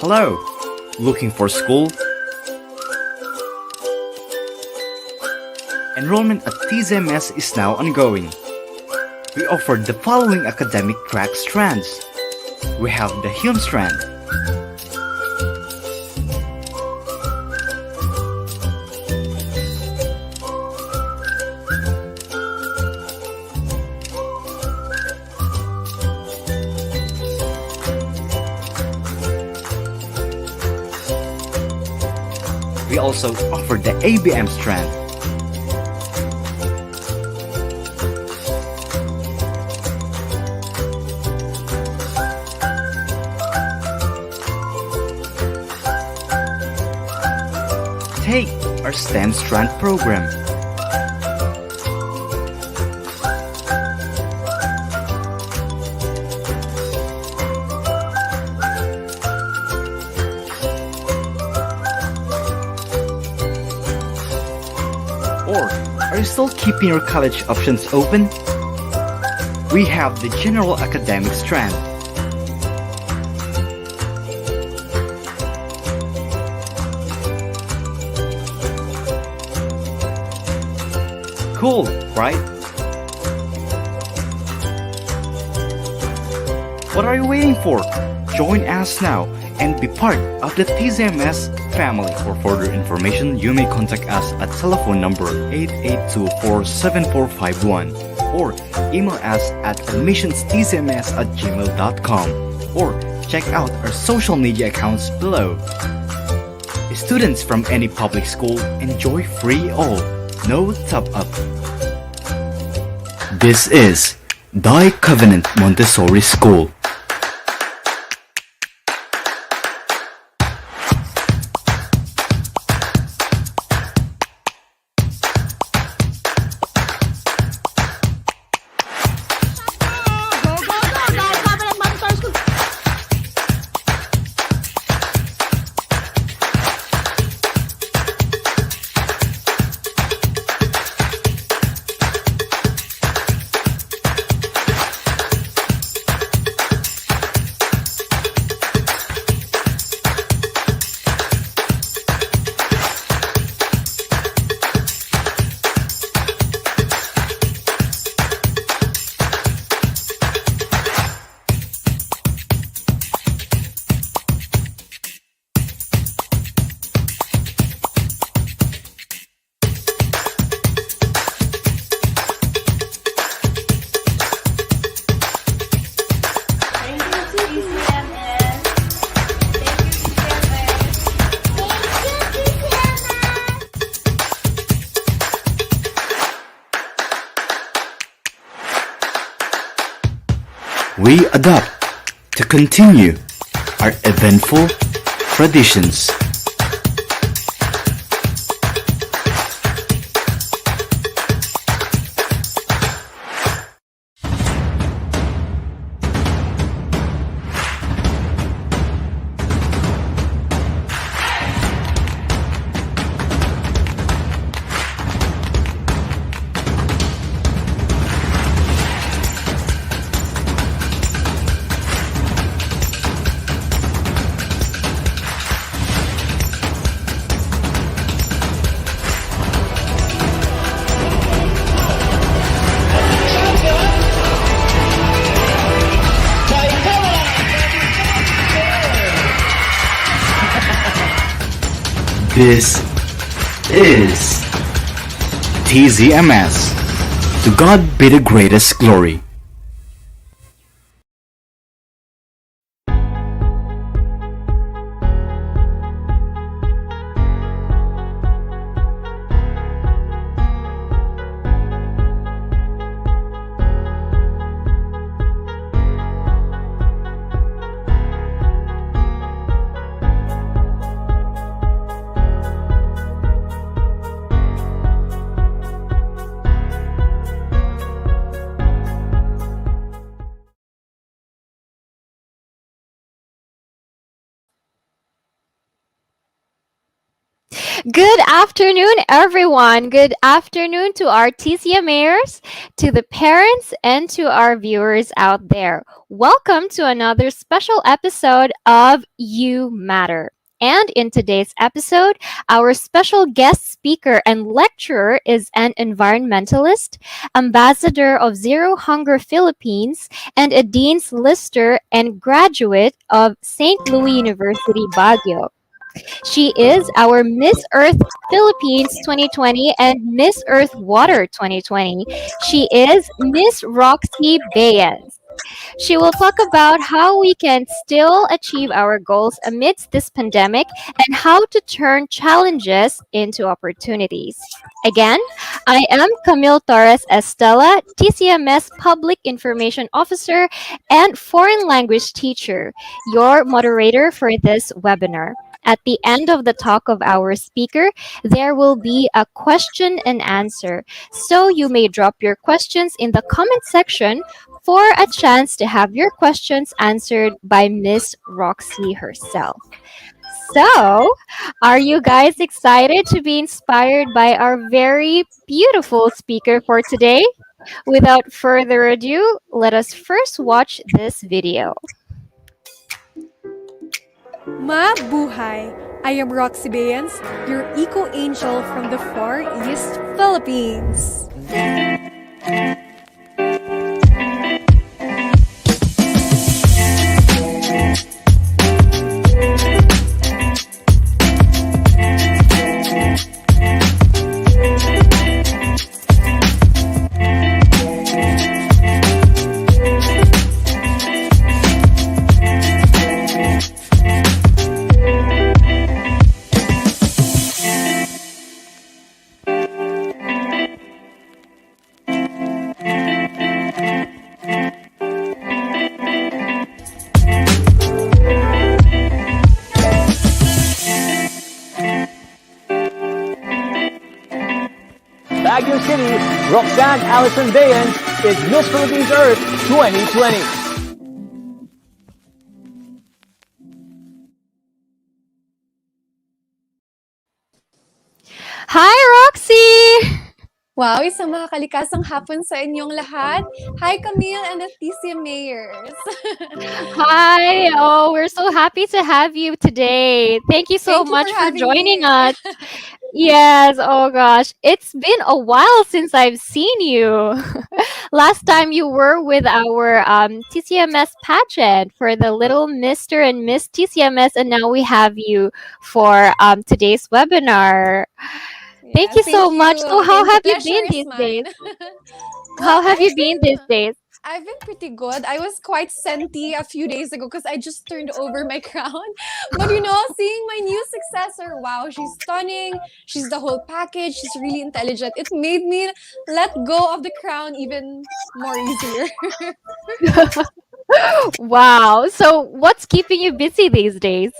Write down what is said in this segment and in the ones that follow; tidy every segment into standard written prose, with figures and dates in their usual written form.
Hello! Looking for school? Enrollment at TCMayerS is now ongoing. We offer the following academic track strands. We have the Hume strand, we also offer the ABM strand. Take our STEM strand program. Or, are you still keeping your college options open? We have the General Academic strand. Cool, right? What are you waiting for? Join us now and be part of the TCMayerS family. For further information, you may contact us at telephone number 8824-7451 or email us at admissionstcmayers@gmail.com or check out our social media accounts below. Students from any public school enjoy free all, no top up. This is the Covenant Montessori School. We adopt to continue our eventful traditions. This is TCMayerS. To God be the greatest glory. Good afternoon, everyone. Good afternoon to our TCMayers, to the parents, and to our viewers out there. Welcome to another special episode of You Matter. And in today's episode, our special guest speaker and lecturer is an environmentalist, ambassador of Zero Hunger Philippines, and a Dean's Lister and graduate of Saint Louis University Baguio. She is our Miss Earth Philippines 2020 and Miss Earth Water 2020. She is Miss Roxy Baeyens. She will talk about how we can still achieve our goals amidst this pandemic and how to turn challenges into opportunities. Again, I am Camille Torres Estela, TCMS Public Information Officer and Foreign Language Teacher, your moderator for this webinar. At the end of the talk of our speaker, there will be a question and answer. So you may drop your questions in the comment section for a chance to have your questions answered by Miss Roxy herself. So, are you guys excited to be inspired by our very beautiful speaker for today? Without further ado, let us first watch this video. Mabuhay! I am Roxy Baeyens, your eco-angel from the Far East Philippines. Baguio City, Roxanne Baeyens is Miss Philippines Earth 2020. Hi, Roxy! Wow, isang makakalikasang hapon sa inyong lahat. Hi, Camille and the TCMayers. Hi! Oh, we're so happy to have you today. Thank you so Thank you much for for having joining me. us. Yes, oh gosh. It's been a while since I've seen you. Last time you were with our TCMS pageant for the little Mr. and Miss TCMS, and now we have you for today's webinar. Thank Yeah, you thank so much. you. So, how Thank you. have you Pleasure been is these days? mine. Well, How have you been these days? I've been pretty good. I was quite senti a few days ago because I just turned over my crown. But seeing my new successor, wow, she's stunning. She's the whole package. She's really intelligent. It made me let go of the crown even more easier. Wow. So, what's keeping you busy these days?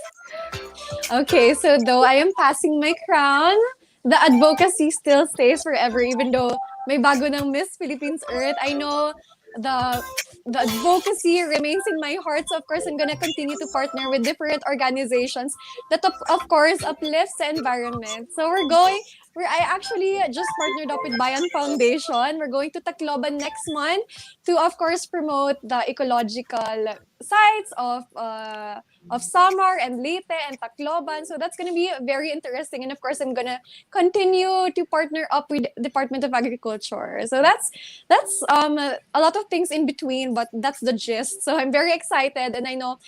Okay, so though I am passing my crown, the advocacy still stays forever, even though may bago ng Miss Philippines Earth. I know the the advocacy remains in my heart. So of course, I'm gonna continue to partner with different organizations that of course uplifts the environment. So I actually just partnered up with Bayan Foundation. We're going to Tacloban next month to of course promote the ecological sites of Samar and Leyte and Tacloban. So that's going to be very interesting. And of course, I'm going to continue to partner up with Department of Agriculture. So that's a lot of things in between, but that's the gist. So I'm very excited. And I know,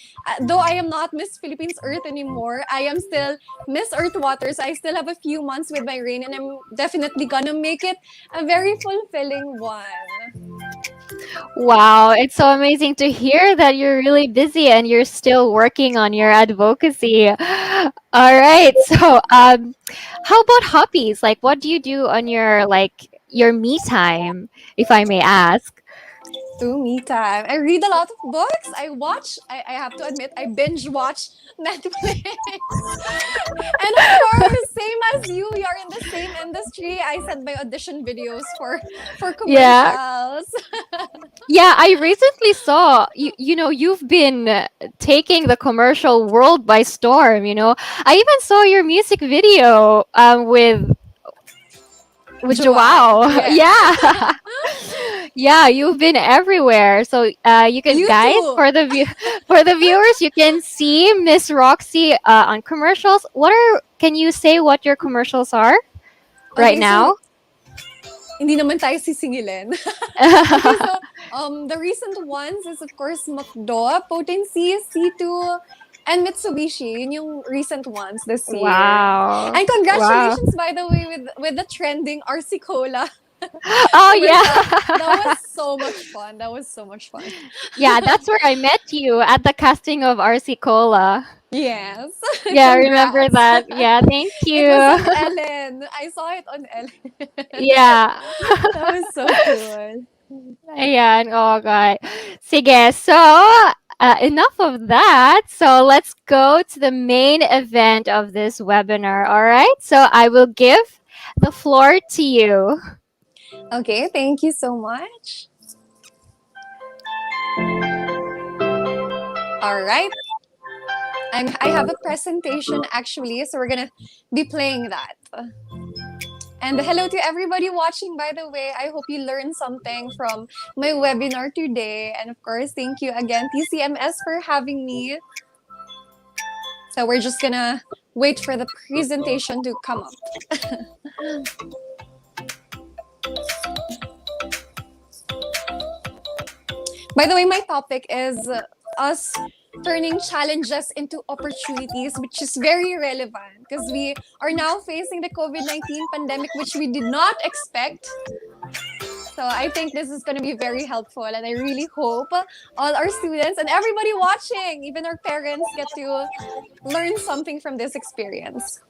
though I am not Miss Philippines Earth anymore, I am still Miss Earth Water. So I still have a few months with my reign, and I'm definitely going to make it a very fulfilling one. Wow, it's so amazing to hear that you're really busy and you're still working on your advocacy. All right. So, how about hobbies? Like, what do you do on your your me time, if I may ask? To me time. I read a lot of books. I have to admit, I binge watch Netflix. And of course, same as you, we are in the same industry. I sent my audition videos for Yeah. commercials. Yeah, I recently saw you've been taking the commercial world by storm, you know. I even saw your music video with Joao, Joao. yes. Yeah. Yeah, you've been everywhere. So you can You guys too. for for the viewers, you can see Miss Roxy on commercials. Can you say what your commercials are right Okay, so now? hindi naman tayo sisingilin. Okay, so the recent ones is of course McDo, Potency, C2, and Mitsubishi. Yun yung recent ones this year. Wow. And Wow. congratulations, by the way, with the trending RC Cola Oh commercial. yeah. That was so much fun. That was so much fun. Yeah, that's where I met you at the casting of RC Cola. Yes. Yeah, I remember Congrats. that. Yeah, thank It was you. on Ellen. I saw it on Ellen. Yeah. That was so cool. Ayan, okay. Sige, so enough of that. So let's go to the main event of this webinar. All right. So I will give the floor to you. Okay, thank you so much. All right. I have a presentation actually, so we're gonna be playing that. And hello to everybody watching, by the way. I hope you learned something from my webinar today. And of course, thank you again, TCMS, for having me. So we're just gonna wait for the presentation to come up. By the way, my topic is us turning challenges into opportunities, which is very relevant because we are now facing the COVID-19 pandemic, which we did not expect. So I think this is going to be very helpful, and I really hope all our students and everybody watching, even our parents, get to learn something from this experience.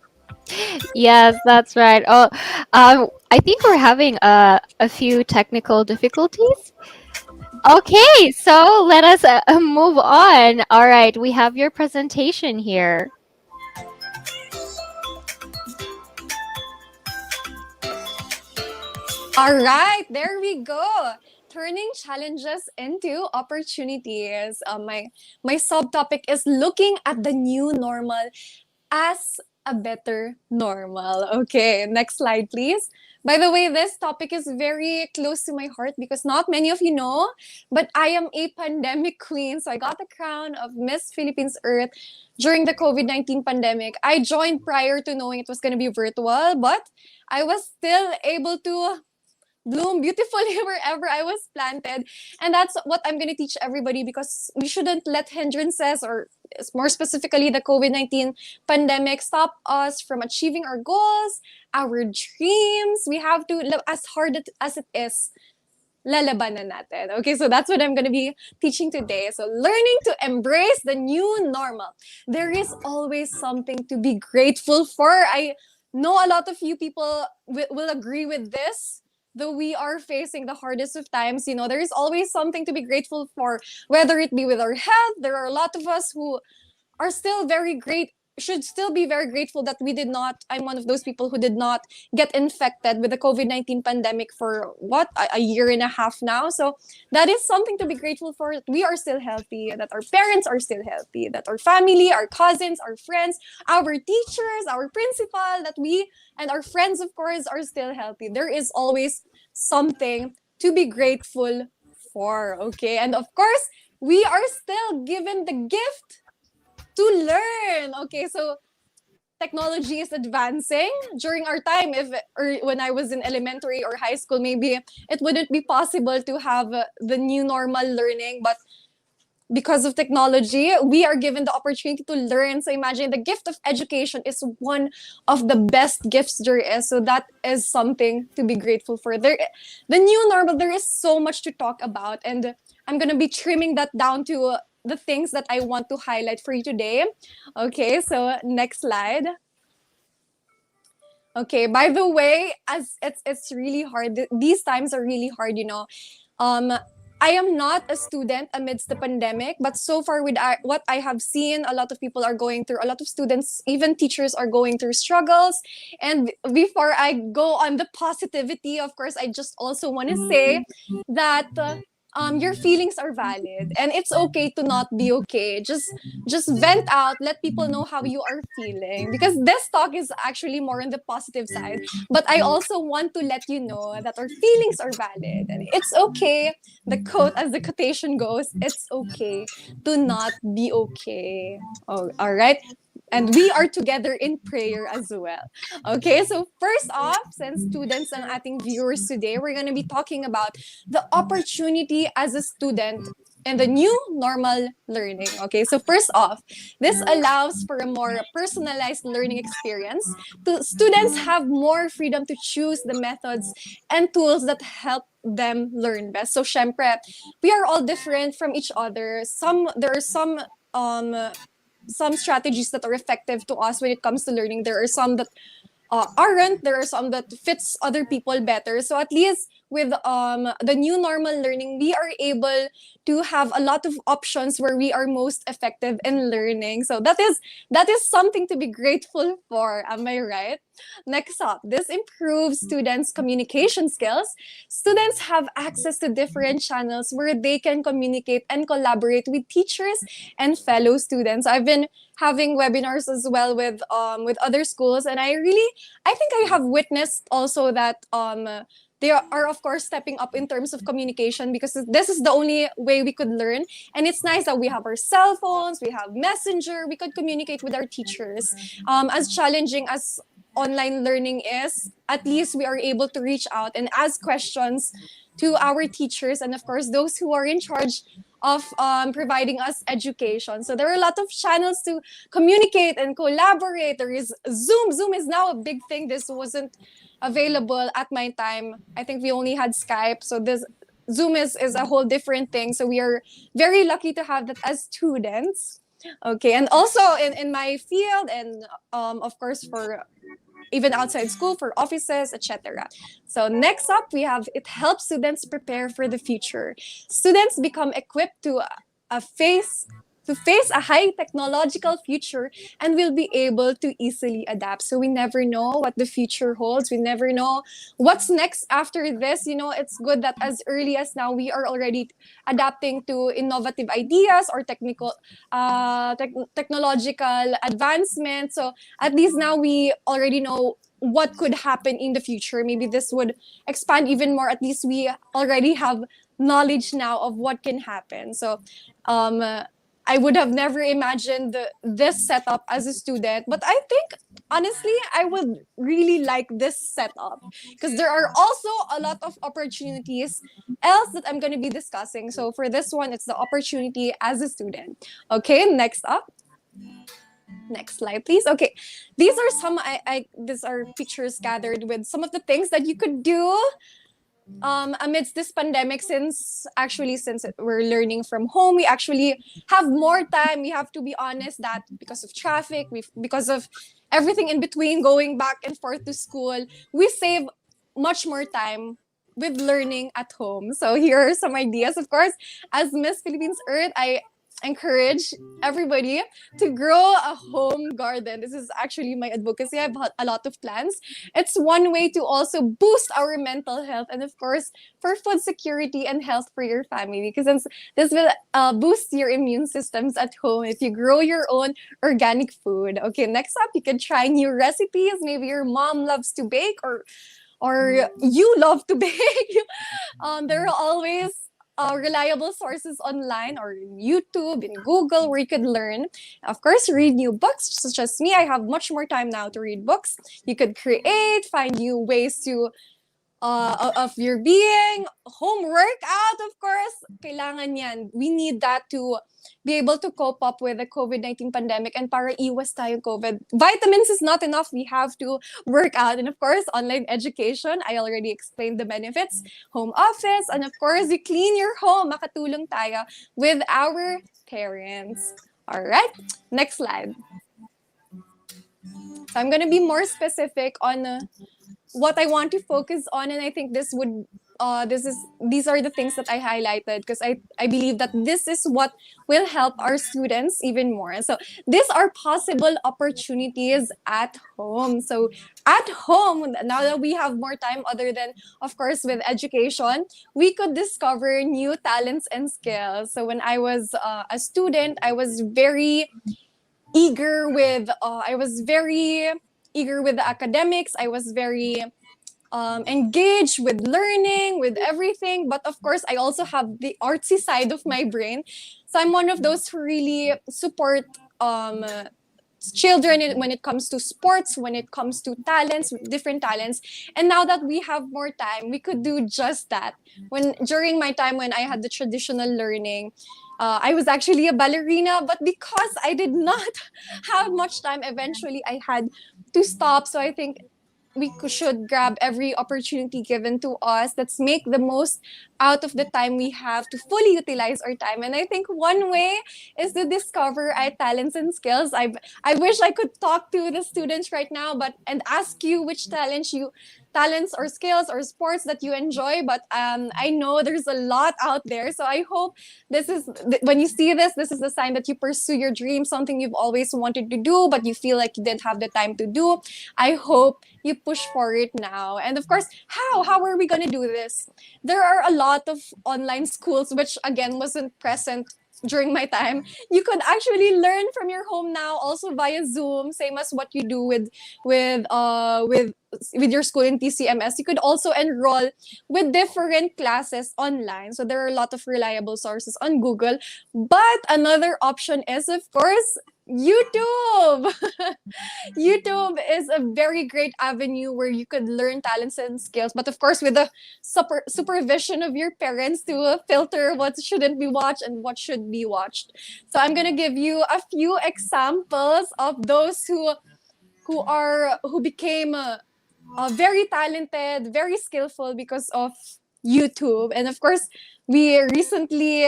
Yes, that's right. Oh, I think we're having a few technical difficulties. Okay, so let us move on. All right, we have your presentation here. All right, there we go. Turning challenges into opportunities. My subtopic is looking at the new normal as a better normal. Okay, next slide, please. By the way, this topic is very close to my heart because not many of you know, but I am a pandemic queen. So I got the crown of Miss Philippines Earth during the COVID-19 pandemic. I joined prior to knowing it was going to be virtual, but I was still able to bloom beautifully wherever I was planted. And that's what I'm going to teach everybody because we shouldn't let hindrances, or more specifically the COVID-19 pandemic, stop us from achieving our goals, our dreams. We have to, as hard as it is, lalabanan natin. Okay, so that's what I'm going to be teaching today. So learning to embrace the new normal. There is always something to be grateful for. I know a lot of you people will agree with this. Though we are facing the hardest of times, you know, there is always something to be grateful for, whether it be with our health. There are a lot of us who are still should still be very grateful that we did not, I'm one of those people who did not get infected with the COVID-19 pandemic for a year and a half now. So that is something to be grateful for. We are still healthy, that our parents are still healthy, that our family, our cousins, our friends, our teachers, our principal, that we and our friends, of course, are still healthy. There is always something to be grateful for. Okay. And of course, we are still given the gift to learn. Okay, so technology is advancing. During our time, or when I was in elementary or high school, maybe it wouldn't be possible to have the new normal learning, but because of technology, we are given the opportunity to learn. So imagine, the gift of education is one of the best gifts there is. So that is something to be grateful for. The new normal, there is so much to talk about, and I'm gonna be trimming that down to the things that I want to highlight for you today. Okay, so next slide. Okay, by the way, as it's really hard. These times are really hard, you know. I am not a student amidst the pandemic, but so far with what I have seen, a lot of people are going through, a lot of students, even teachers are going through struggles. And before I go on the positivity, of course, I just also want to say that your feelings are valid, and it's okay to not be okay. Just vent out, let people know how you are feeling, because this talk is actually more on the positive side. But I also want to let you know that our feelings are valid, and it's okay. The quote, as the quotation goes, it's okay to not be okay. Oh, all right. And we are together in prayer as well. Okay, so first off, since students and ating viewers today, we're going to be talking about the opportunity as a student and the new normal learning. Okay, so first off, this allows for a more personalized learning experience. Students have more freedom to choose the methods and tools that help them learn best. So, syempre, we are all different from each other. There are some strategies that are effective to us when it comes to learning. There are some that aren't. There are some that fits other people better. So at least with the new normal learning, we are able to have a lot of options where we are most effective in learning. So that is something to be grateful for. Am I right? Next up, this improves students' communication skills. Students have access to different channels where they can communicate and collaborate with teachers and fellow students. I've been having webinars as well with other schools, and I think I have witnessed also that they are of course stepping up in terms of communication, because this is the only way we could learn. And it's nice that we have our cell phones, we have messenger, we could communicate with our teachers. As challenging as online learning is, at least we are able to reach out and ask questions to our teachers, and of course those who are in charge of providing us education. So there are a lot of channels to communicate and collaborate. There is Zoom. Zoom is now a big thing. This wasn't available at my time. I think we only had Skype. So this Zoom is a whole different thing. So we are very lucky to have that as students. Okay, and also in my field, and of course for even outside school, for offices, etc. So next up, we have, it helps students prepare for the future. Students become equipped to face a high technological future, and will be able to easily adapt. So we never know what the future holds. We never know what's next after this. It's good that as early as now, we are already adapting to innovative ideas or technological advancement. So at least now we already know what could happen in the future. Maybe this would expand even more. At least we already have knowledge now of what can happen. So I would have never imagined this setup as a student, but I think honestly I would really like this setup, because there are also a lot of opportunities else that I'm going to be discussing. So for this one, it's the opportunity as a student. Okay, next up. Next slide, please. Okay, these are some these are pictures gathered with some of the things that you could do amidst this pandemic. Since we're learning from home, we actually have more time. We have to be honest that because of traffic, because of everything in between, going back and forth to school, we save much more time with learning at home. So here are some ideas. Of course, as Miss Philippines Earth, I encourage everybody to grow a home garden. This is actually my advocacy. I've had a lot of plans. It's one way to also boost our mental health, and of course for food security and health for your family, because this will boost your immune systems at home if you grow your own organic food. Okay, next up, you can try new recipes. Maybe your mom loves to bake, or you love to bake. There are always reliable sources online, or in YouTube, in Google, where you could learn. Of course, read new books, such as me. I have much more time now to read books. You could find new ways to of your being. Home workout, of course, kailangan yan. We need that to be able to cope up with the COVID-19 pandemic, and para iwas tayong COVID. Vitamins is not enough. We have to work out. And of course, online education. I already explained the benefits. Home office. And of course, you clean your home. Makatulong tayo with our parents. All right. Next slide. So I'm going to be more specific on what I want to focus on, and I think this would these are the things that I highlighted because I believe that this is what will help our students even more. So these are possible opportunities at home. So at home, now that we have more time other than, of course, with education, we could discover new talents and skills. So when I was a student, I was very eager with the academics. I was very engaged with learning, with everything. But of course, I also have the artsy side of my brain. So I'm one of those who really support children when it comes to sports, when it comes to talents, different talents. And now that we have more time, we could do just that. When during my time when I had the traditional learning, I was actually a ballerina, but because I did not have much time, eventually I had to stop. So I think should grab every opportunity given to us. Let's make the most out of the time we have to fully utilize our time. And I think one way is to discover our talents and skills. I wish I could talk to the students right now, and ask you which talents or skills or sports that you enjoy. But I know there's a lot out there. So I hope when you see this is the sign that you pursue your dream, something you've always wanted to do, but you feel like you didn't have the time to do. I hope you push for it now. And of course, how are we going to do this? There are a lot of online schools, which again wasn't present during my time. You could actually learn from your home now, also via Zoom, same as what you do with your school in TCMayerS. You could also enroll with different classes online. So there are a lot of reliable sources on Google. But another option is, of course, YouTube. YouTube is a very great avenue where you could learn talents and skills, but of course with the supervision of your parents to filter what shouldn't be watched and what should be watched. So I'm gonna give you a few examples of those who became very talented, very skillful because of YouTube. And of course, we recently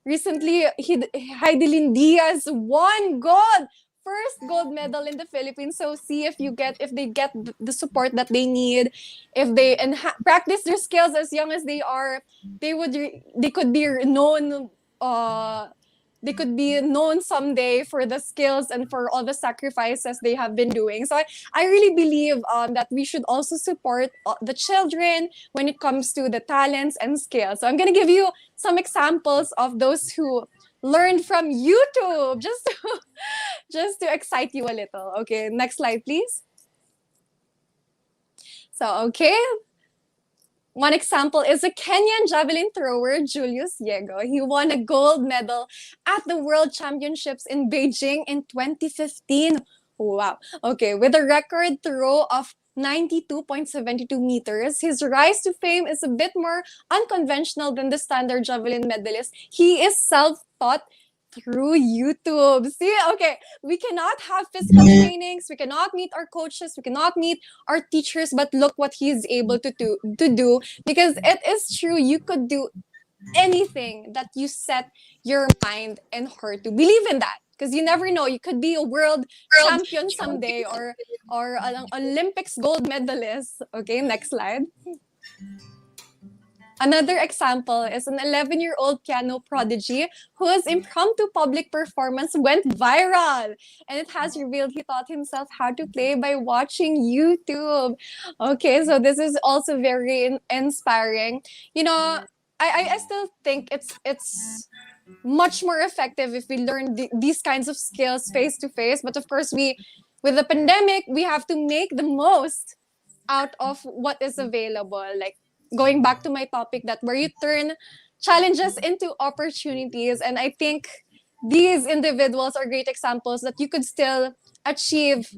Heidelin Diaz won first gold medal in the Philippines. So see if they get the support that they need, if they practice their skills as young as they are, they could be known. They could be known someday for the skills and for all the sacrifices they have been doing. So I really believe that we should also support the children when it comes to the talents and skills. So I'm going to give you some examples of those who learned from YouTube, just to excite you a little. Okay, next slide, please. So, okay. One example is a Kenyan javelin thrower, Julius Yego. He won a gold medal at the World Championships in Beijing in 2015. Wow. Okay, with a record throw of 92.72 meters. His rise to fame is a bit more unconventional than the standard javelin medalist. He is self-taught through YouTube. See, okay, we cannot have physical trainings, we cannot meet our coaches, we cannot meet our teachers, but look what he's able to do, because it is true, you could do anything that you set your mind and heart to. Believe in that, because you never know, you could be a world champion someday, or an Olympics gold medalist. Okay, next slide. Another example is an 11-year-old piano prodigy whose impromptu public performance went viral. And it has revealed he taught himself how to play by watching YouTube. Okay, so this is also very inspiring. You know, I still think it's much more effective if we learn these kinds of skills face to face. But of course, with the pandemic, we have to make the most out of what is available. Like, going back to my topic, that where you turn challenges into opportunities. And I think these individuals are great examples that you could still achieve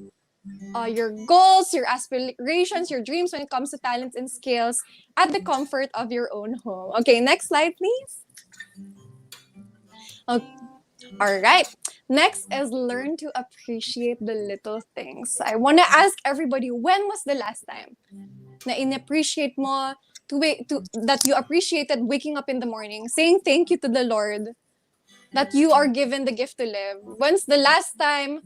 your goals, your aspirations, your dreams when it comes to talents and skills at the comfort of your own home. Okay, next slide, please. Okay. All right. Next is learn to appreciate the little things. I want to ask everybody, when was the last time na in-appreciate mo that you appreciated waking up in the morning, saying thank you to the Lord that you are given the gift to live? When's the last time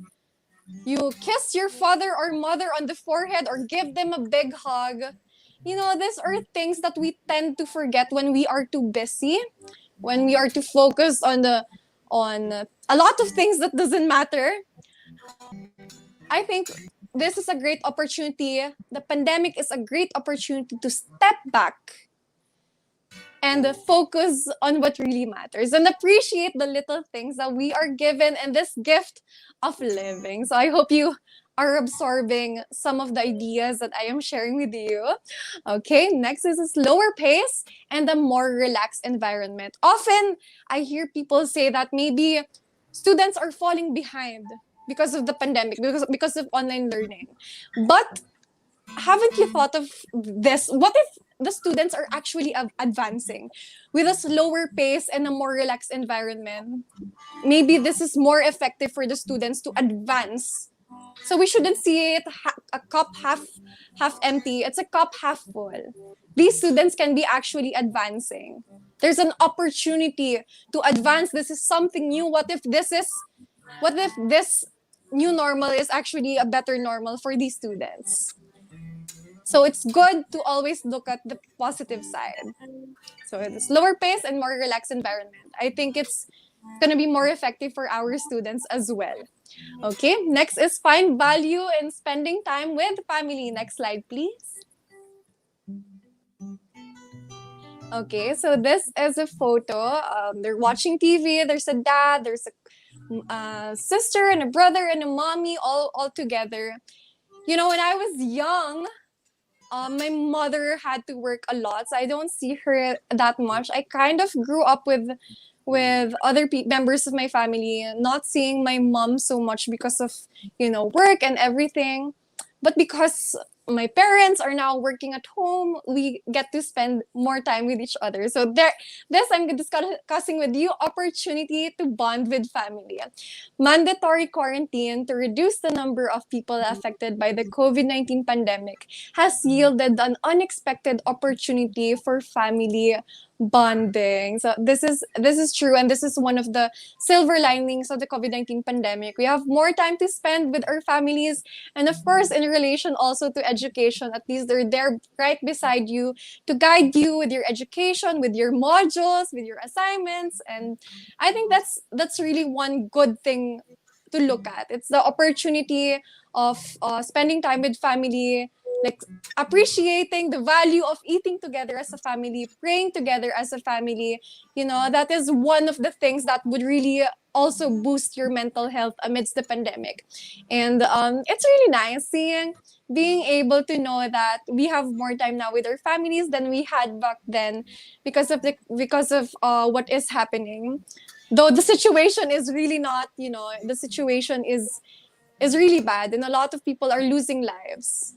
you kiss your father or mother on the forehead or give them a big hug these are things that we tend to forget when we are too busy, when we are too focused on a lot of things that doesn't matter. I think this is a great opportunity. The pandemic is a great opportunity to step back and focus on what really matters and appreciate the little things that we are given in this gift of living. So I hope you are absorbing some of the ideas that I am sharing with you. Okay, next is a slower pace and a more relaxed environment. Often I hear people say that maybe students are falling behind because of the pandemic, because of online learning. But haven't you thought of this? What if the students are actually advancing with a slower pace and a more relaxed environment? Maybe this is more effective for the students to advance. So we shouldn't see it a cup half empty. It's a cup half full. These students can be actually advancing. There's an opportunity to advance. This is something new. What if this new normal is actually a better normal for these students? So it's good to always look at the positive side. So it's a slower pace and more relaxed environment. I think it's going to be more effective for our students as well. Okay, next is find value in spending time with family. Next slide, please. Okay, so this is a photo. They're watching TV. There's a dad, there's a sister and a brother and a mommy all together. When I was young, my mother had to work a lot, so I don't see her that much. I kind of grew up with other members of my family, not seeing my mom so much because of work and everything. But because my parents are now working at home, we get to spend more time with each other. So this I'm discussing with you, opportunity to bond with family. Mandatory quarantine to reduce the number of people affected by the COVID-19 pandemic has yielded an unexpected opportunity for family bonding. So this is true, and this is one of the silver linings of the COVID-19 pandemic. We have more time to spend with our families, and of course in relation also to education. At least they're there right beside you to guide you with your education, with your modules, with your assignments. And I think that's really one good thing to look at. It's the opportunity of spending time with family, like appreciating the value of eating together as a family, praying together as a family. That is one of the things that would really also boost your mental health amidst the pandemic. And it's really nice being able to know that we have more time now with our families than we had back then because of what is happening. Though the situation is really not, the situation is really bad, and a lot of people are losing lives.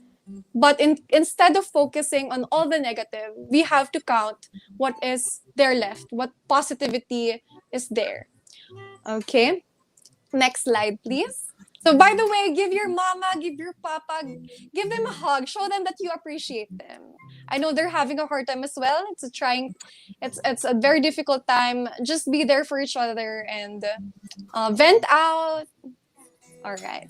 But instead of focusing on all the negative, we have to count what is there left, what positivity is there. Okay, next slide, please. So by the way, give your mama, give your papa, give them a hug, show them that you appreciate them. I know they're having a hard time as well. It's a very difficult time. Just be there for each other and vent out. All right.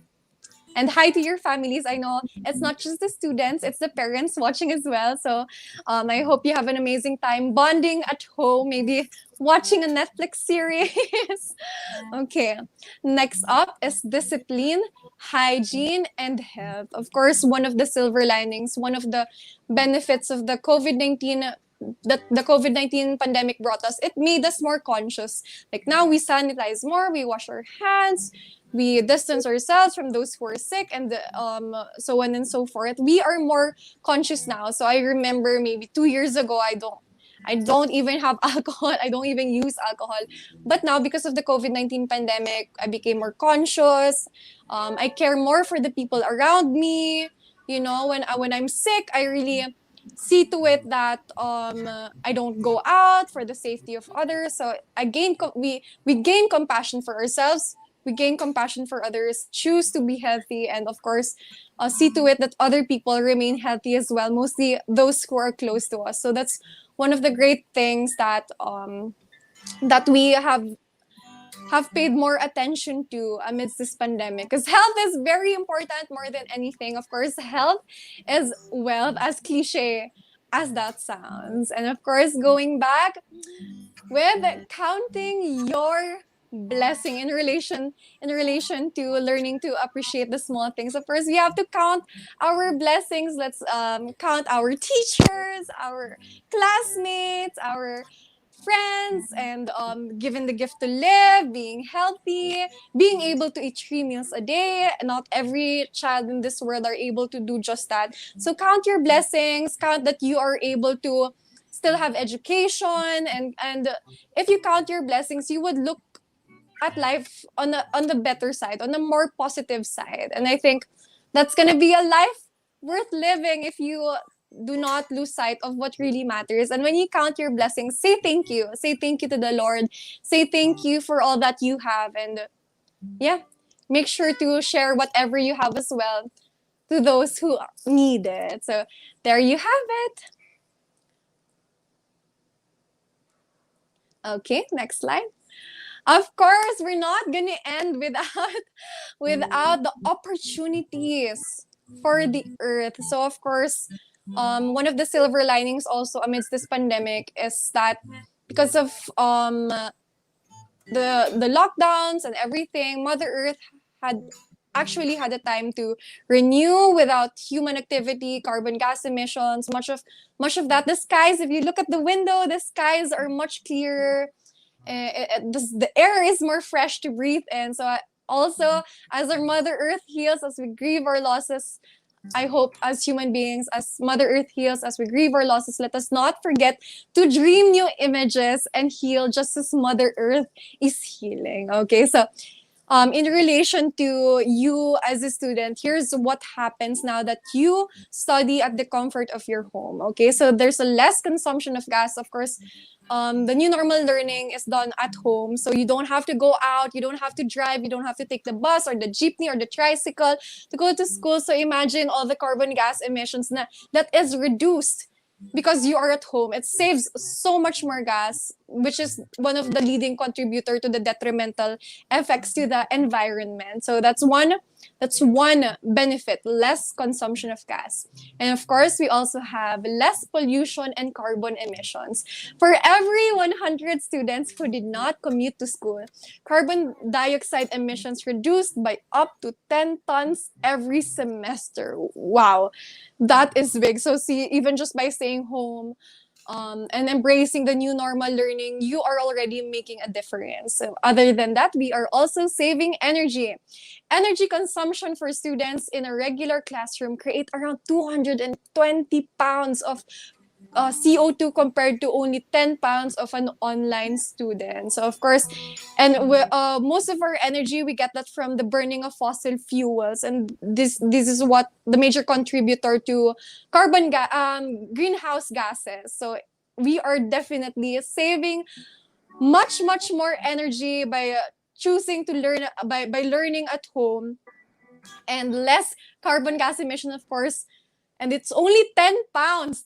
And hi to your families. I know it's not just the students, it's the parents watching as well. So I hope you have an amazing time bonding at home, maybe watching a Netflix series. Okay, next up is discipline, hygiene, and health. Of course, one of the silver linings, one of the benefits of the COVID-19 that the COVID-19 pandemic brought us, it made us more conscious. Like now we sanitize more, we wash our hands, we distance ourselves from those who are sick, and so on and so forth. We are more conscious now. So I remember maybe 2 years ago, I don't even have alcohol. I don't even use alcohol. But now, because of the COVID-19 pandemic, I became more conscious. I care more for the people around me. When I'm sick, I really see to it that I don't go out for the safety of others. So we gain compassion for ourselves. We gain compassion for others, choose to be healthy, and of course, see to it that other people remain healthy as well, mostly those who are close to us. So that's one of the great things that we have have paid more attention to amidst this pandemic. Because health is very important more than anything. Of course, health is wealth, as cliche as that sounds. And of course, going back with counting your blessing in relation to learning to appreciate the small things. Of course, we have to count our blessings. Let's count our teachers, our classmates, our friends, and given the gift to live, being healthy, being able to eat 3 meals a day. Not every child in this world are able to do just that. So count your blessings, count that you are able to still have education, and if you count your blessings, you would look at life on the better side, on the more positive side. And I think that's gonna be a life worth living if you do not lose sight of what really matters. And when you count your blessings, say thank you. Say thank you to the Lord. Say thank you for all that you have. And yeah, make sure to share whatever you have as well to those who need it. So there you have it. Okay, next slide. Of course, we're not gonna end without the opportunities for the earth. So of course, one of the silver linings also amidst this pandemic is that because of the lockdowns and everything, Mother Earth had actually had a time to renew without human activity, carbon gas emissions, much of that. The skies, if you look at the window, the skies are much clearer. The air is more fresh to breathe in. So also, as our Mother Earth heals, as we grieve our losses, I hope as human beings, as Mother Earth heals, as we grieve our losses, let us not forget to dream new images and heal just as Mother Earth is healing. Okay, so in relation to you as a student, here's what happens now that you study at the comfort of your home. Okay, so there's a less consumption of gas. Of course, the new normal learning is done at home. So you don't have to go out, you don't have to drive, you don't have to take the bus or the jeepney or the tricycle to go to school. So imagine all the carbon gas emissions that is reduced because you are at home. It saves so much more gas, which is one of the leading contributor to the detrimental effects to the environment. So that's one benefit, less consumption of gas. And of course, we also have less pollution and carbon emissions. For every 100 students who did not commute to school, carbon dioxide emissions reduced by up to 10 tons every semester. Wow, that is big. So see, even just by staying home, and embracing the new normal learning, you are already making a difference. So other than that, we are also saving energy. Energy consumption for students in a regular classroom create around 220 pounds of CO2 compared to only 10 pounds of an online student. So of course, and most of our energy, we get that from the burning of fossil fuels. And this is what the major contributor to greenhouse gases. So we are definitely saving much more energy by choosing to learn by learning at home, and less carbon gas emission, of course. And it's only 10 pounds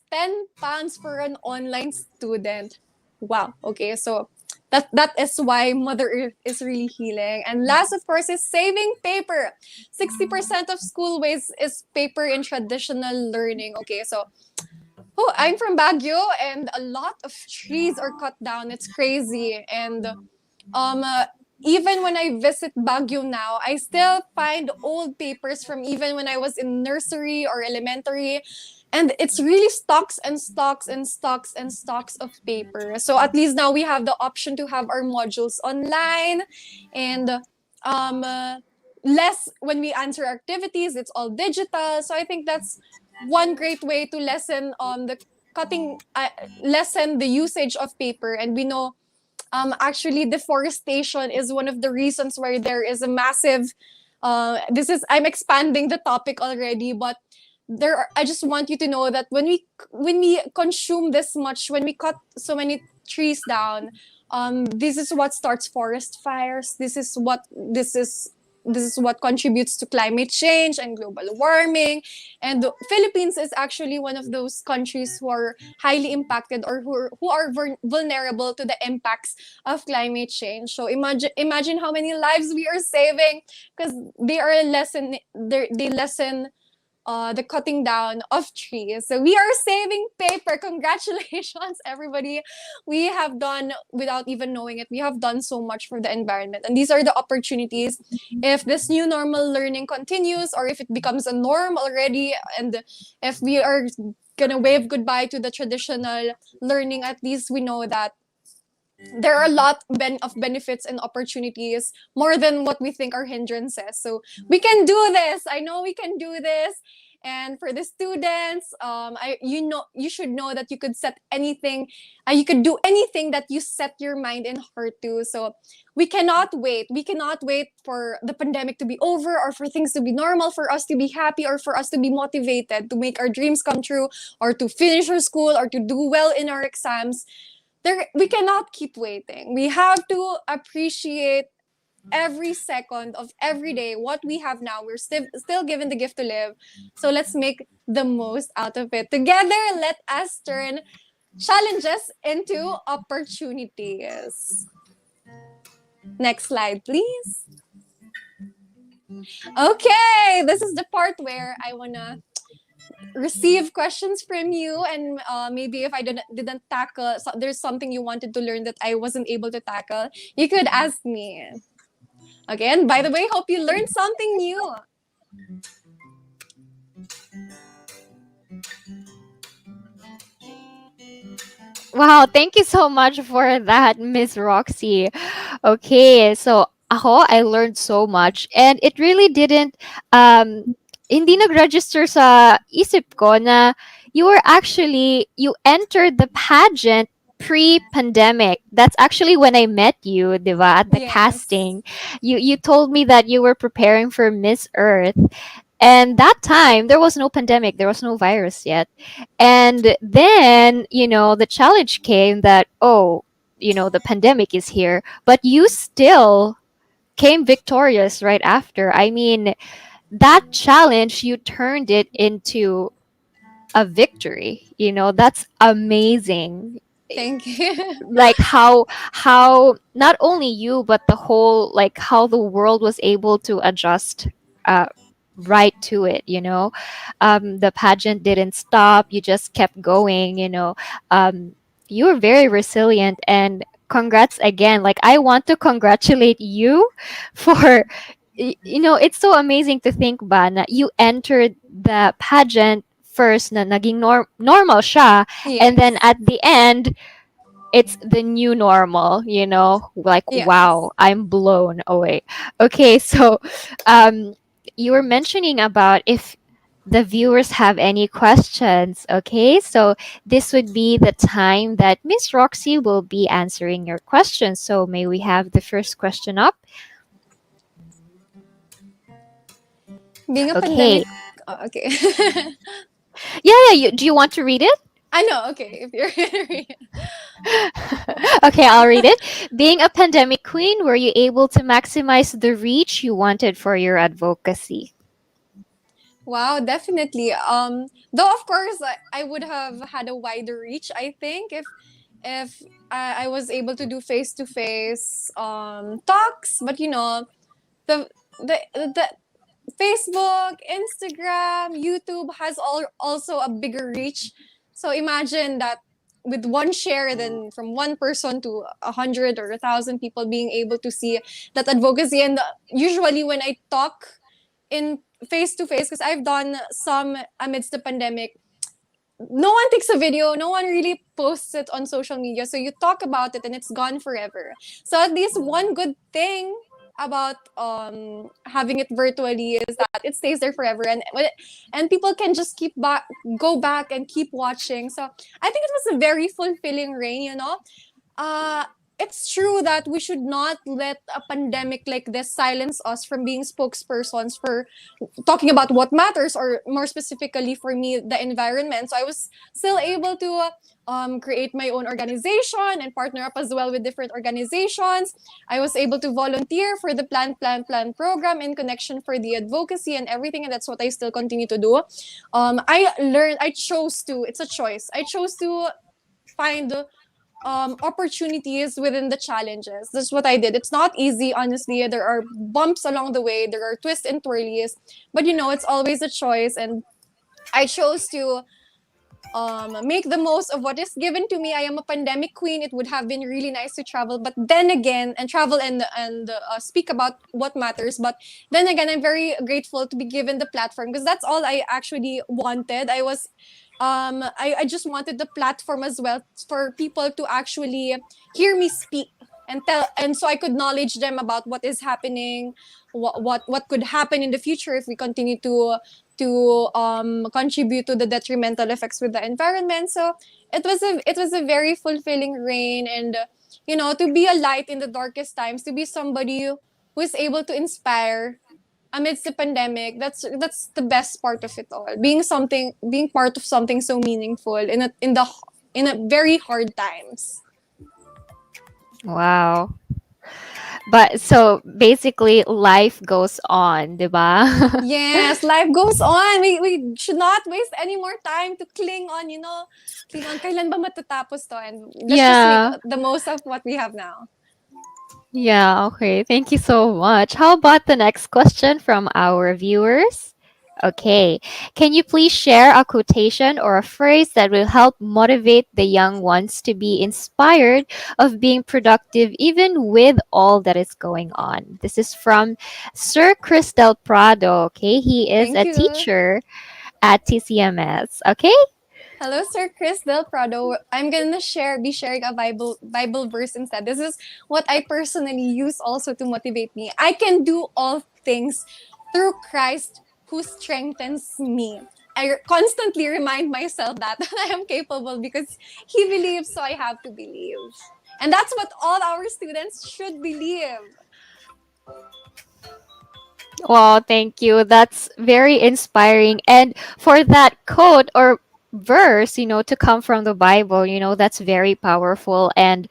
for an online student. Wow. Okay, so that is why Mother Earth is really healing. And last, of course, is saving paper. 60% of school waste is paper in traditional learning. Okay, so I'm from Baguio, and a lot of trees are cut down. It's crazy. And even when I visit Baguio now, I still find old papers from even when I was in nursery or elementary. And it's really stocks and stocks and stocks and stocks of paper. So at least now we have the option to have our modules online, and less when we answer activities, it's all digital. So I think that's one great way to lessen lessen the usage of paper. And we know actually deforestation is one of the reasons why there is a massive I'm expanding the topic already, but I just want you to know that when we consume this much, when we cut so many trees down, this is what starts forest fires. This is this is what contributes to climate change and global warming. And the Philippines is actually one of those countries who are highly impacted, or who are vulnerable to the impacts of climate change. So imagine how many lives we are saving, because they lessen the cutting down of trees. So we are saving paper. Congratulations, everybody. We have done, without even knowing it, we have done so much for the environment. And these are the opportunities. If this new normal learning continues, or if it becomes a norm already, and if we are gonna wave goodbye to the traditional learning, at least we know that there are a lot of benefits and opportunities, more than what we think are hindrances. So we can do this. I know we can do this. And for the students, you should know that you could set anything, you could do anything that you set your mind and heart to. So we cannot wait. We cannot wait for the pandemic to be over, or for things to be normal, for us to be happy, or for us to be motivated to make our dreams come true, or to finish our school, or to do well in our exams. We cannot keep waiting. We have to appreciate every second of every day what we have now. We're still given the gift to live. So let's make the most out of it. Together, let us turn challenges into opportunities. Next slide, please. Okay, this is the part where I want to receive questions from you, and maybe if I didn't tackle, so there's something you wanted to learn that I wasn't able to tackle, you could ask me. Okay, and by the way, hope you learned something new. Wow, thank you so much for that, Miss Roxy. Okay, so I learned so much, and it really didn't hindi nag-register sa isip ko na you entered the pageant pre-pandemic. That's actually when I met you, 'di ba, at the Yes. casting. You told me that you were preparing for Miss Earth. And that time, there was no pandemic, there was no virus yet. And then, the challenge came that, the pandemic is here, but you still came victorious right after. I mean, that challenge, you turned it into a victory. That's amazing. Thank you. Like how not only you, but the whole, like, how the world was able to adjust uh right to it. The pageant didn't stop, you just kept going. You were very resilient, and congrats again. Like, I want to congratulate you for it's so amazing to think ba na you entered the pageant first na naging normal siya, and then Yes. at the end it's the new normal. Like, Yes. wow, I'm blown away. Okay, so um you were mentioning about if the viewers have any questions. Okay, so this would be the time that Miss Roxy will be answering your questions. So may we have the first question up? Being a Okay. pandemic. Oh, okay. Yeah, do you want to read it? I know. Okay, if you're gonna read it. Okay, I'll read it. Being a pandemic queen, were you able to maximize the reach you wanted for your advocacy? Wow, definitely. Though of course I would have had a wider reach, I think, if I was able to do face to face talks. But the Facebook, Instagram, YouTube has also a bigger reach. So imagine that, with one share, then from one person to 100 or 1,000 people being able to see that advocacy. And usually when I talk in face to face, because I've done some amidst the pandemic, no one takes a video, no one really posts it on social media. So you talk about it and it's gone forever. So at least one good thing about having it virtually is that it stays there forever, and people can just go back and keep watching. So I think it was a very fulfilling reign. it's true that we should not let a pandemic like this silence us from being spokespersons for talking about what matters, or more specifically for me, the environment. So I was still able to create my own organization and partner up as well with different organizations. I was able to volunteer for the Plant program in connection for the advocacy and everything, and that's what I still continue to do. I chose to, it's a choice, I chose to find opportunities within the challenges. That's what I did. It's not easy, honestly. There are bumps along the way, there are twists and twirlies, but it's always a choice. And I chose to make the most of what is given to me. I am a pandemic queen. It would have been really nice to travel, but then again, and travel and speak about what matters. But then again, I'm very grateful to be given the platform, because that's all I actually wanted. I just wanted the platform as well for people to actually hear me speak and tell, and so I could knowledge them about what is happening, what could happen in the future if we continue to contribute to the detrimental effects with the environment. So it was a very fulfilling reign, and to be a light in the darkest times, to be somebody who is able to inspire amidst the pandemic. That's the best part of it all. Being part of something so meaningful in a very hard times. Wow. But so basically life goes on, 'di ba? Yes, life goes on. We should not waste any more time to cling on, cling on, kailan ba matatapos to? And let's just make Yeah. the most of what we have now. Yeah, okay. Thank you so much. How about the next question from our viewers? Okay. Can you please share a quotation or a phrase that will help motivate the young ones to be inspired of being productive even with all that is going on? This is from Sir Chris Del Prado. Okay. He is Thank a you. teacher at TCMS. Okay. Hello, Sir Chris Del Prado. I'm gonna be sharing a Bible verse instead. This is what I personally use also to motivate me. I can do all things through Christ who strengthens me. I constantly remind myself that I am capable because He believes, so I have to believe. And that's what all our students should believe. Well, thank you. That's very inspiring. And for that quote or verse, to come from the Bible, that's very powerful. And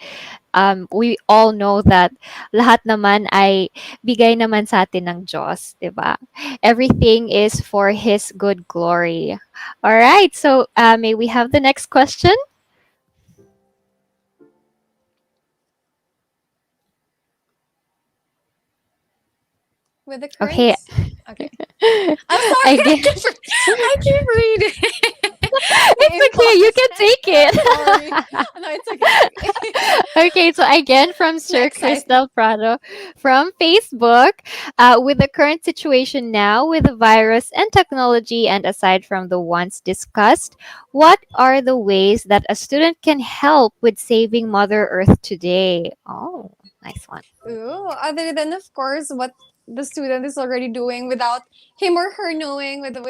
we all know that lahat naman ay bigay naman sa atin ng Diyos, 'di ba? Everything is for His good glory. All right. So, may we have the next question? With the current. Okay. Okay. I'm sorry. Again, I keep reading. it's okay. You can take Sorry. it. No, it's okay. Okay, so again from Sir Next slide. Crystal Prado from Facebook, with the current situation now with the virus and technology, and aside from the ones discussed, what are the ways that a student can help with saving Mother Earth today? Oh, nice one. Ooh, other than of course what the student is already doing without him or her knowing, with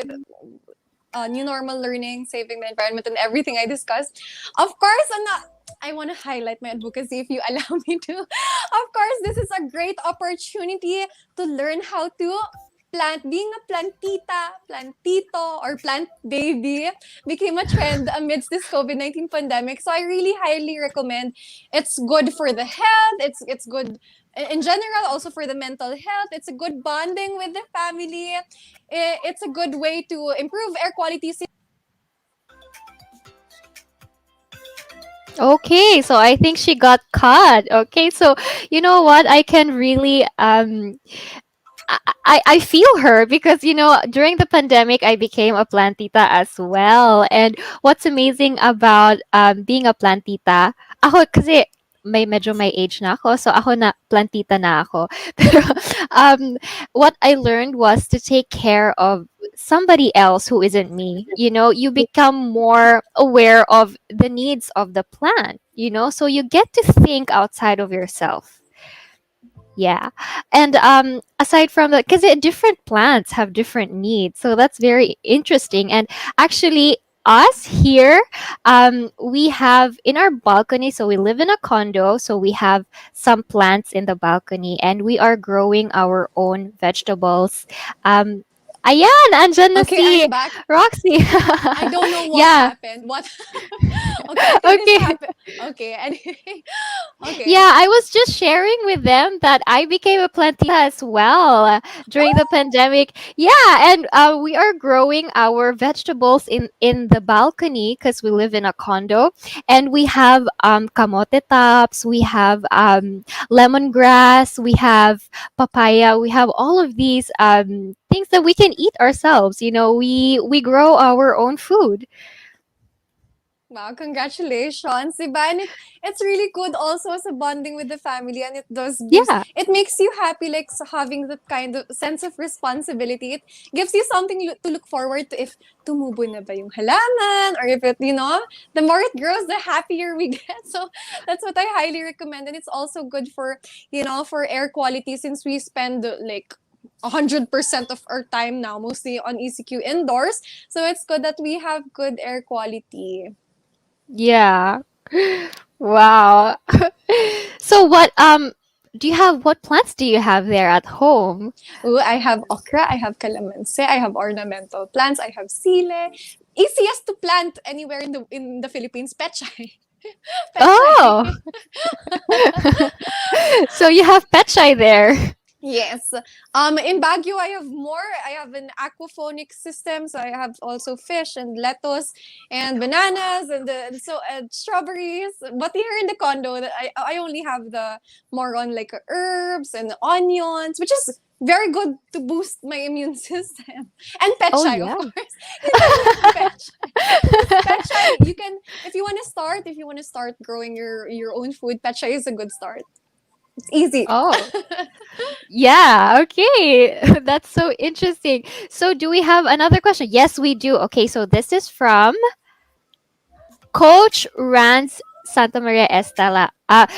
new normal learning, saving the environment, and everything I discussed. Of course, I want to highlight my advocacy if you allow me to. Of course, this is a great opportunity to learn how to plant. Being a plantita, plantito, or plant baby became a trend amidst this COVID-19 pandemic. So I really highly recommend. It's good for the health. It's good in general, also for the mental health. It's a good bonding with the family. It's a good way to improve air quality. Okay, so I think she got caught. Okay, so you know what? I can really I feel her because during the pandemic I became a plantita as well. And what's amazing about being a plantita, ako kasi may age na ako, so ako na plantita na ako. Pero what I learned was to take care of somebody else who isn't me. You become more aware of the needs of the plant, so you get to think outside of yourself. Yeah. And aside from that, because different plants have different needs. So that's very interesting. And actually, us here, we have in our balcony, so we live in a condo, so we have some plants in the balcony, and we are growing our own vegetables. Um, Ayan, andyan na Okay, si I'm back. Roxy. I don't know what Yeah. happened. What? Okay, I think this Okay. happened. Okay, anyway. Okay. Yeah, I was just sharing with them that I became a plantita as well during the pandemic. Yeah, and we are growing our vegetables in the balcony because we live in a condo, and we have kamote tops, we have lemongrass, we have papaya, we have all of these things that we can eat ourselves. We grow our own food. Wow, congratulations, diba? And it's really good also as a bonding with the family, and Yeah. it makes you happy, like having that kind of sense of responsibility. It gives you something to look forward to if tumubo na ba yung halaman, or if the more it grows, the happier we get. So that's what I highly recommend. And it's also good for air quality, since we spend like 100% of our time now mostly on ECQ indoors. So it's good that we have good air quality. Yeah. Wow. So what plants do you have there at home? Ooh, I have okra, I have calamansi, I have ornamental plants, I have sile. Easiest to plant anywhere in the Philippines, pechay. Oh. Pechay. So you have petchai there. Yes. In Baguio, I have more. I have an aquaponic system, so I have also fish and lettuce and bananas and strawberries. But here in the condo, I only have the more on like herbs and onions, which is very good to boost my immune system. And Oh petchai, of yeah. course. You can use petchai. 'Cause petchai, if you want to start growing your own food, petchai is a good start. It's easy. Oh. Yeah, okay. That's so interesting. So do we have another question? Yes, we do. Okay, so this is from Coach Rance Santa Maria Estela.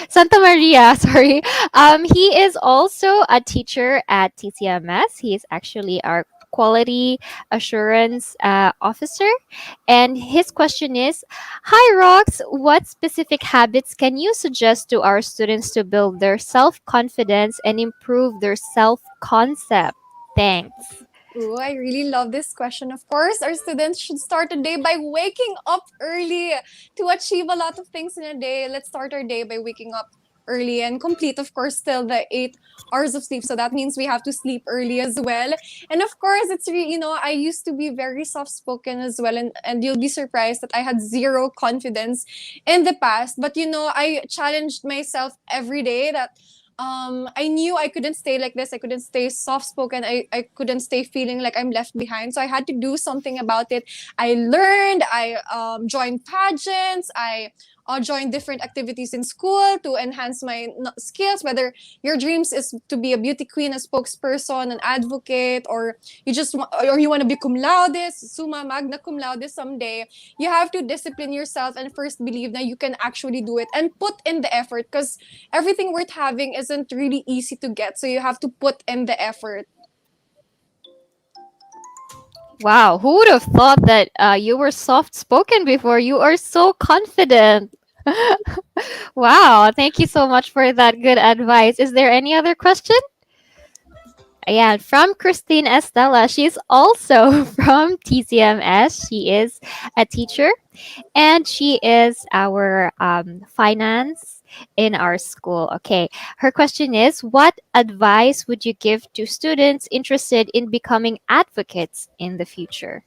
Santa Maria, sorry. He is also a teacher at TCMS. He is actually our quality assurance officer. And his question is, Hi, Rox. What specific habits can you suggest to our students to build their self confidence and improve their self concept? Thanks. Ooh, I really love this question. Of course, our students should start a day by waking up early to achieve a lot of things in a day. Let's start our day by waking up early and complete, of course, still the 8 hours of sleep. So that means we have to sleep early as well. And of course, it's really, I used to be very soft spoken as well. And you'll be surprised that I had zero confidence in the past. But, I challenged myself every day that I knew I couldn't stay like this. I couldn't stay soft spoken. I couldn't stay feeling like I'm left behind. So I had to do something about it. I learned, I joined pageants, I joined different activities in school to enhance my skills, whether your dreams is to be a beauty queen, a spokesperson, an advocate, or you want to be cum laude, summa magna cum laude someday. You have to discipline yourself and first believe that you can actually do it and put in the effort, because everything worth having isn't really easy to get. So you have to put in the effort. Wow, who would have thought that you were soft spoken before? You are so confident. Wow, thank you so much for that good advice. Is there any other question? Yeah, from Christine Estella. She's also from TCMS. She is a teacher and she is our finance in our school. Okay. Her question is, what advice would you give to students interested in becoming advocates in the future?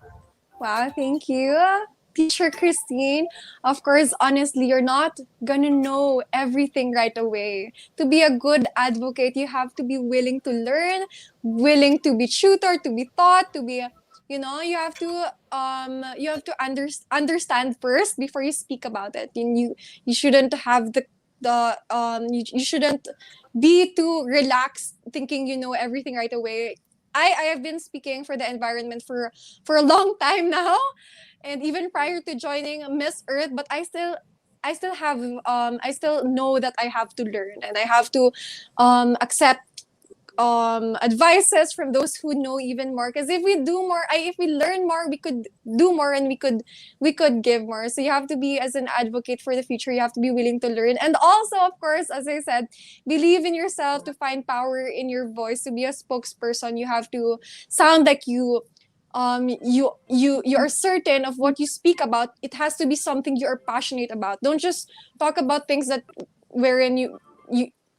Wow, thank you, Teacher Christine. Of course, honestly, you're not gonna know everything right away. To be a good advocate, you have to be willing to learn, willing to be tutored, to be taught, you have to understand first before you speak about it. You shouldn't have you shouldn't be too relaxed thinking you know everything right away. I have been speaking for the environment for a long time now, and even prior to joining Miss Earth, but I still know that I have to learn, and I have to accept advices from those who know even more, because if we do more, if we learn more, we could do more, and we could give more. So you have to be, as an advocate for the future, you have to be willing to learn, and also, of course, as I said, believe in yourself, to find power in your voice. To be a spokesperson, you have to sound like you are certain of what you speak about. It has to be something you are passionate about. Don't just talk about things that wherein you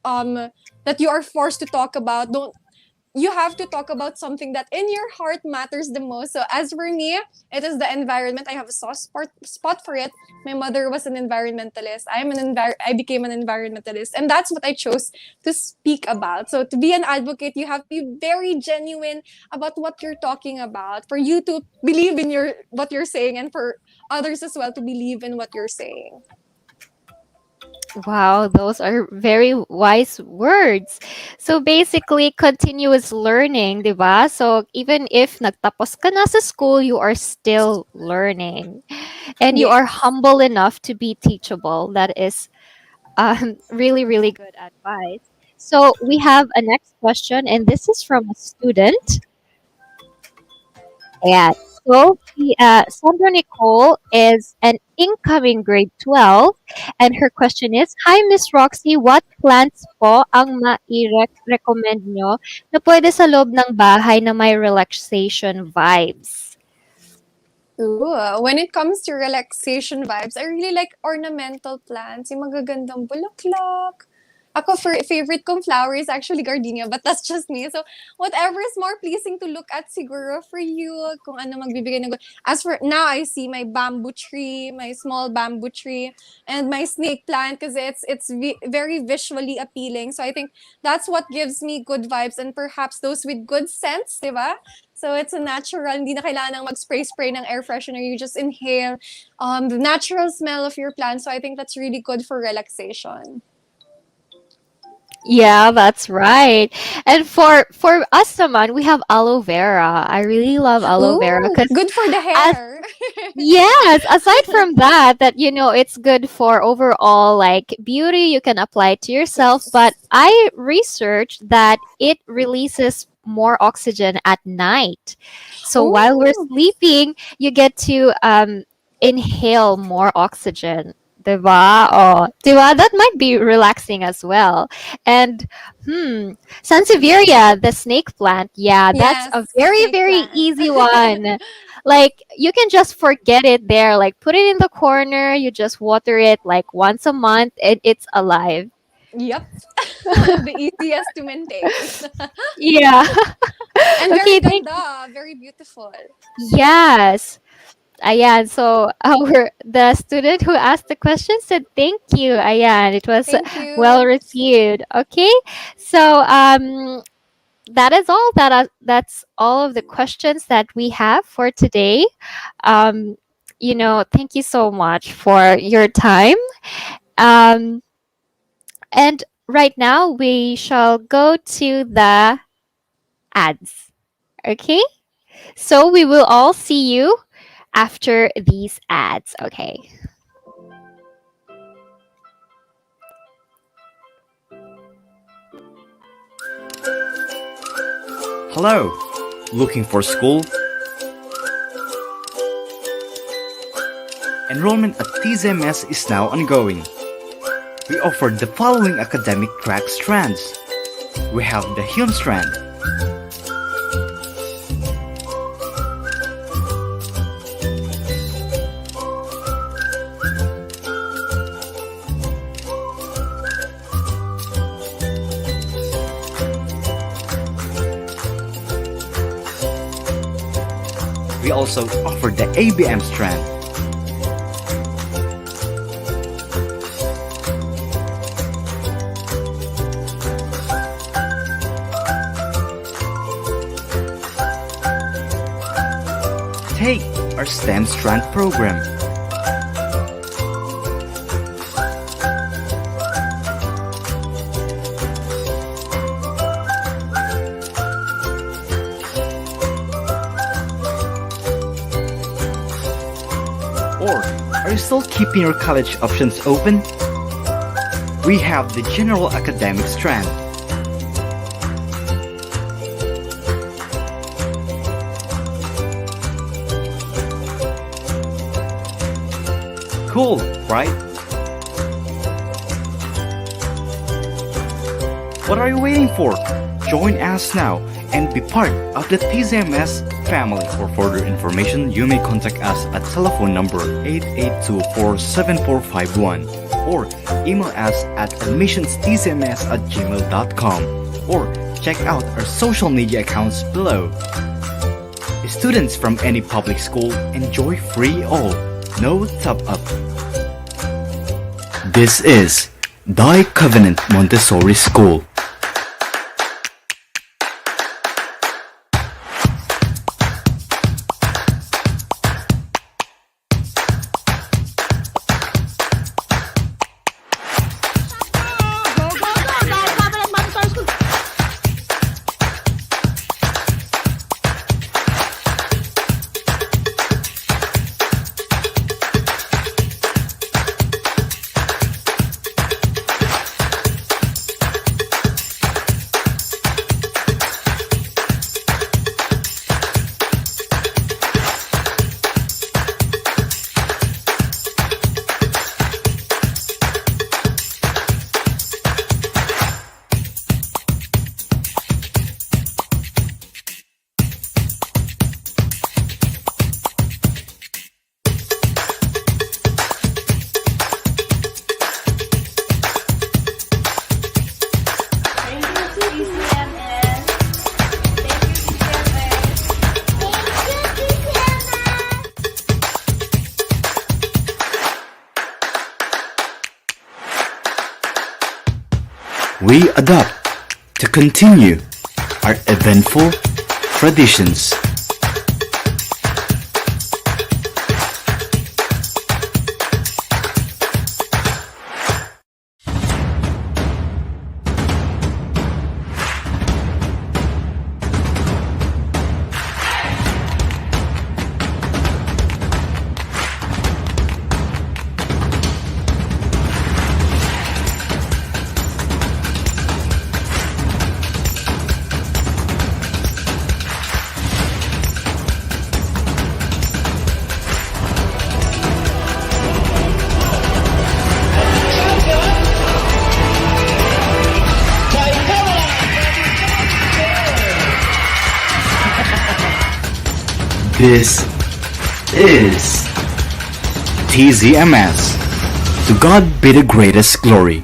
that you are forced to talk about. Don't You have to talk about something that in your heart matters the most. So as for me, it is the environment. I have a soft spot for it. My mother was an environmentalist. I became an environmentalist, and that's what I chose to speak about. So to be an advocate, you have to be very genuine about what you're talking about, for you to believe in what you're saying, and for others as well to believe in what you're saying. Wow, those are very wise words. So basically, continuous learning, di ba? So even if nagtapos ka na sa school, you are still learning. And you are Yes. humble enough to be teachable. That is really, really good advice. So we have a next question, and this is from a student. Yeah. So Sandra Nicole is an incoming grade 12, and her question is, Hi, Miss Roxy, what plants po ang mai-recommend nyo na pwede sa loob ng bahay na may relaxation vibes? Ooh, when it comes to relaxation vibes, I really like ornamental plants, yung magagandang bulaklak. Ako, favorite kong flower is actually gardenia, but that's just me. So, whatever is more pleasing to look at siguro for you, kung ano magbibigay ng. As for now, I see my bamboo tree, my small bamboo tree, and my snake plant, because it's very visually appealing. So, I think that's what gives me good vibes, and perhaps those with good scents, di ba? So, it's a natural, hindi na kailangan ng mag-spray ng air freshener. You just inhale the natural smell of your plant. So, I think that's really good for relaxation. Yeah, that's right. And for us naman, we have aloe vera. I really love aloe vera Ooh, because good for the hair. yes, aside from that it's good for overall like beauty, you can apply it to yourself, but Yes. I researched that it releases more oxygen at night. So while we're Oh, sleeping, you get to inhale more oxygen. Diba? Oh, diba? That might be relaxing as well. And Sansevieria, the snake plant, yeah, that's a yes, very, snake very plant. easy one. Like you can just forget it there. Like put it in the corner, you just water it like once a month and it's alive. Yep. The easiest to maintain. Yeah. And very Okay, thank ganda, very beautiful. yes. Ayan, so the student who asked the question said thank you. Ayan, it was Thank well you. received. Okay, so that is all. That's all of the questions that we have for today. Thank you so much for your time. Um, and right now we shall go to the ads. Okay, so we will all see you after these ads. Okay. Hello! Looking for school? Enrollment at TCMayerS is now ongoing. We offer the following academic track strands. We have the Hume strand, we also offer the ABM strand. Take our STEM strand program. Or are you still keeping your college options open? We have the General Academic strand. Cool, right? What are you waiting for? Join us now and be part of the TCMayerS family. For further information, you may contact us at telephone number 88247451 or email us at admissionstcms@gmail.com or check out our social media accounts below. Students from any public school enjoy free all, no top-up. This is the Covenant Montessori School. We adopt to continue our eventful traditions. This is TCMayerS. To God be the greatest glory.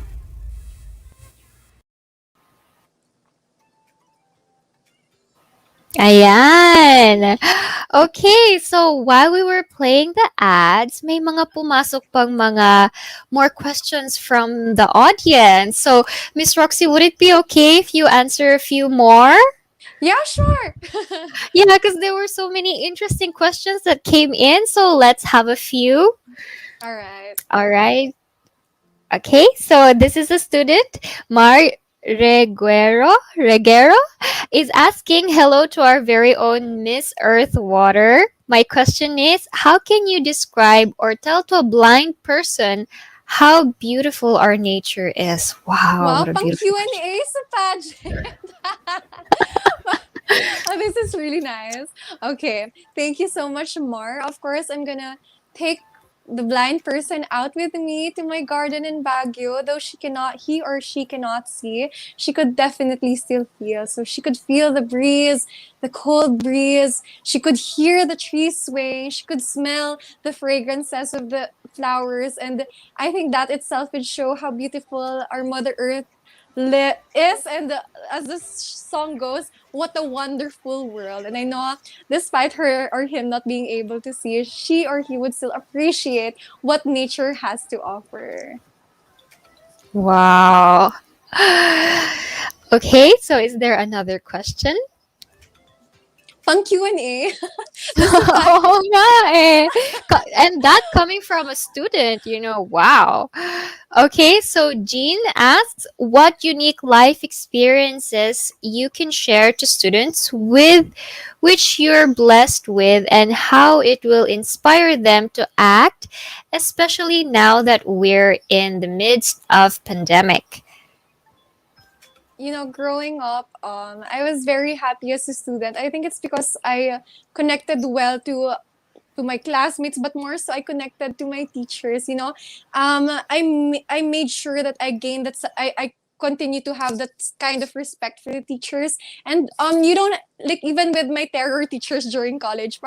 Ayan. Okay, so while we were playing the ads, may mga pumasok pang mga more questions from the audience. So, Miss Roxy, would it be okay if you answer a few more? Yeah, sure. Yeah, because there were so many interesting questions that came in. So let's have a few. All right. All right. Okay, so this is a student, Mar Reguero is asking hello to our very own Miss Earth Water. My question is, how can you describe or tell to a blind person how beautiful our nature is? Wow, Wow, what a pang beautiful Q&A sa pageant. Oh, this is really nice. Okay, thank you so much, Mar. Of course, I'm gonna take the blind person out with me to my garden in Baguio. Though he or she cannot see, she could definitely still feel. So she could feel the breeze, the cold breeze. She could hear the trees swaying. She could smell the fragrances of the flowers. And I think that itself would show how beautiful our Mother Earth is, and as the song goes, what a wonderful world. And I know, despite her or him not being able to see, she or he would still appreciate what nature has to offer. Wow. Okay, so is there another question? Pang Q&A. Oo nga eh. And that coming from a student, wow. Okay, so Jean asks, what unique life experiences you can share to students with which you're blessed with and how it will inspire them to act, especially now that we're in the midst of pandemic. Growing up, I was very happy as a student. I think it's because I connected well to my classmates, but more so I connected to my teachers. I made sure that I gained I continue to have that kind of respect for the teachers. And you don't, like, even with my terror teachers during college,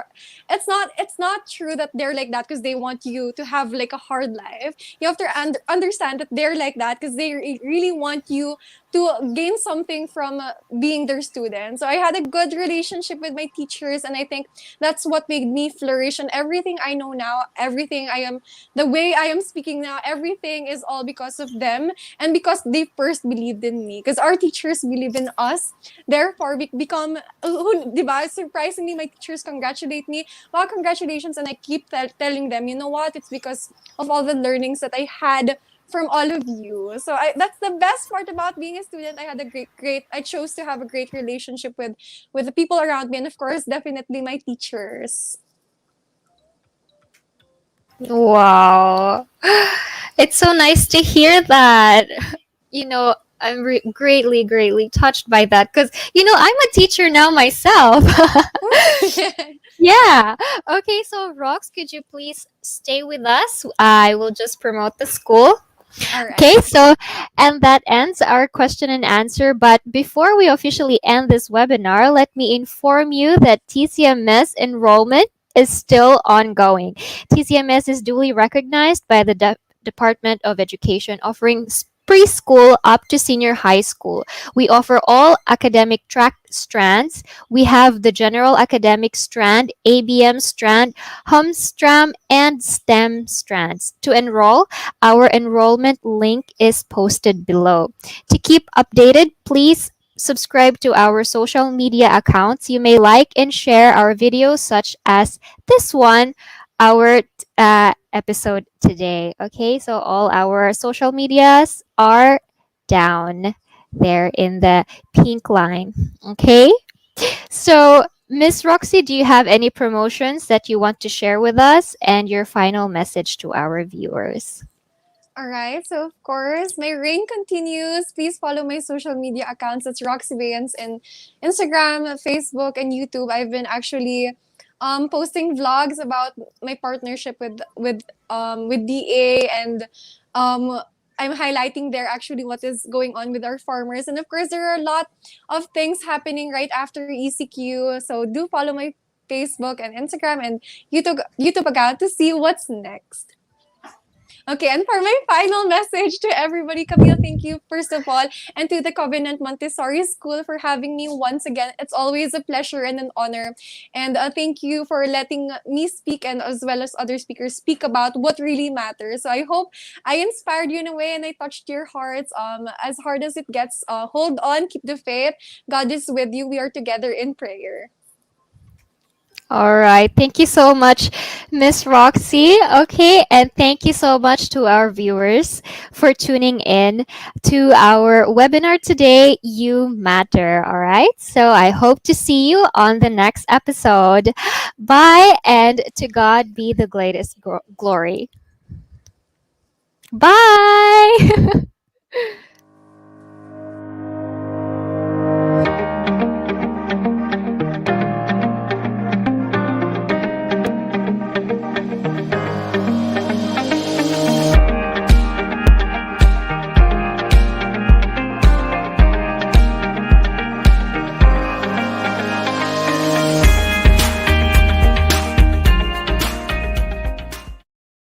it's not true that they're like that because they want you to have like a hard life. You have to understand that they're like that because they really want you to gain something from being their student. So I had a good relationship with my teachers, and I think that's what made me flourish. And everything I know now, everything I am, the way I am speaking now, everything is all because of them, and because they first believed in me. Because our teachers believe in us, therefore we become. Diba? Surprisingly, my teachers congratulate me. Wow, congratulations! And I keep telling them, you know what? It's because of all the learnings that I had from all of you. So that's the best part about being a student. I had a great. I chose to have a great relationship with the people around me, and of course, definitely my teachers. Wow. It's so nice to hear that. You know, I'm greatly, greatly touched by that because, I'm a teacher now myself. Yeah. Okay, so Rox, could you please stay with us? I will just promote the school. All right. Okay, so and that ends our question and answer. But before we officially end this webinar, let me inform you that TCMS enrollment is still ongoing. TCMS is duly recognized by the Department of Education, offering preschool up to senior high school. We offer all academic track strands. We have the general academic strand, ABM strand, HumStram, and STEM strands. To enroll, our enrollment link is posted below. To keep updated, please subscribe to our social media accounts. You may like and share our videos, such as this one, our episode today. Okay, so all our social medias are down there in the pink line. Okay, so Miss Roxy, do you have any promotions that you want to share with us and your final message to our viewers? All right. So of course, my reign continues. Please follow my social media accounts. It's Roxy Baeyens in Instagram, Facebook, and YouTube. I've been actually posting vlogs about my partnership with DA, and um I'm highlighting there actually what is going on with our farmers. And of course, there are a lot of things happening right after ECQ. So do follow my Facebook and Instagram and YouTube account to see what's next. Okay, and for my final message to everybody, Camille, thank you first of all, and to the Covenant Montessori School for having me once again. It's always a pleasure and an honor. And thank you for letting me speak, and as well as other speakers speak about what really matters. So I hope I inspired you in a way and I touched your hearts. As hard as it gets, hold on, keep the faith. God is with you. We are together in prayer. All right. Thank you so much, Miss Roxy. Okay. And thank you so much to our viewers for tuning in to our webinar today, You Matter. All right. So I hope to see you on the next episode. Bye. And to God be the greatest glory. Bye.